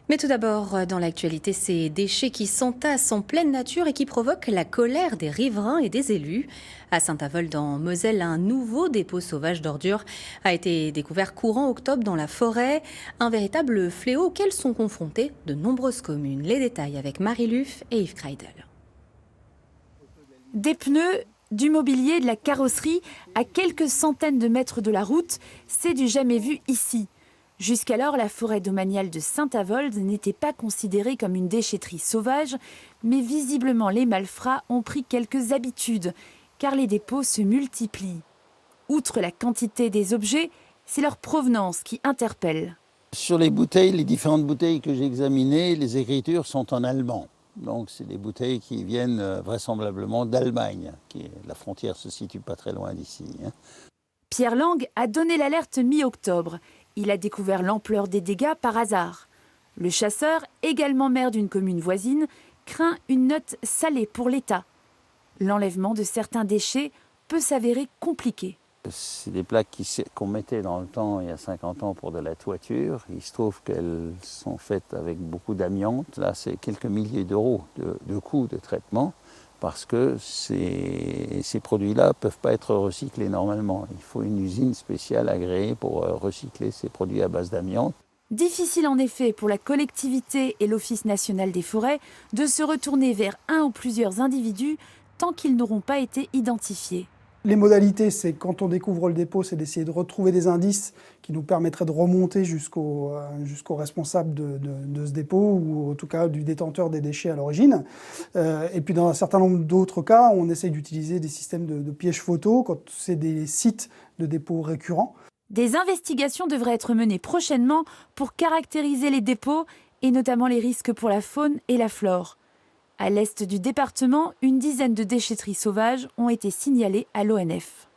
Mais tout d'abord, dans l'actualité, ces déchets qui s'entassent en pleine nature et qui provoquent la colère des riverains et des élus. À Saint-Avold, en Moselle, un nouveau dépôt sauvage d'ordures a été découvert courant octobre dans la forêt. Un véritable fléau auquel sont confrontées de nombreuses communes. Les détails avec Marie Luff et Yves Kreidel. Des pneus, du mobilier, de la carrosserie, à quelques centaines de mètres de la route, c'est du jamais vu ici. Jusqu'alors, la forêt domaniale de Saint-Avold n'était pas considérée comme une déchetterie sauvage, mais visiblement les malfrats ont pris quelques habitudes, car les dépôts se multiplient. Outre la quantité des objets, c'est leur provenance qui interpelle. Sur les bouteilles, les différentes bouteilles que j'ai examinées, les écritures sont en allemand. Donc c'est des bouteilles qui viennent vraisemblablement d'Allemagne. La frontière se situe pas très loin d'ici. Pierre Lang a donné l'alerte mi-octobre. Il a découvert l'ampleur des dégâts par hasard. Le chasseur, également maire d'une commune voisine, craint une note salée pour l'État. L'enlèvement de certains déchets peut s'avérer compliqué. C'est des plaques qu'on mettait dans le temps, il y a 50 ans, pour de la toiture. Il se trouve qu'elles sont faites avec beaucoup d'amiante. Là, c'est quelques milliers d'euros de coûts de traitement, parce que ces produits-là ne peuvent pas être recyclés normalement. Il faut une usine spéciale agréée pour recycler ces produits à base d'amiante. Difficile en effet pour la collectivité et l'Office national des forêts de se retourner vers un ou plusieurs individus tant qu'ils n'auront pas été identifiés. Les modalités, c'est quand on découvre le dépôt, c'est d'essayer de retrouver des indices qui nous permettraient de remonter jusqu'au responsable de ce dépôt, ou en tout cas du détenteur des déchets à l'origine. Et puis dans un certain nombre d'autres cas, on essaye d'utiliser des systèmes de pièges photo quand c'est des sites de dépôt récurrents. Des investigations devraient être menées prochainement pour caractériser les dépôts et notamment les risques pour la faune et la flore. À l'est du département, une dizaine de déchetteries sauvages ont été signalées à l'ONF.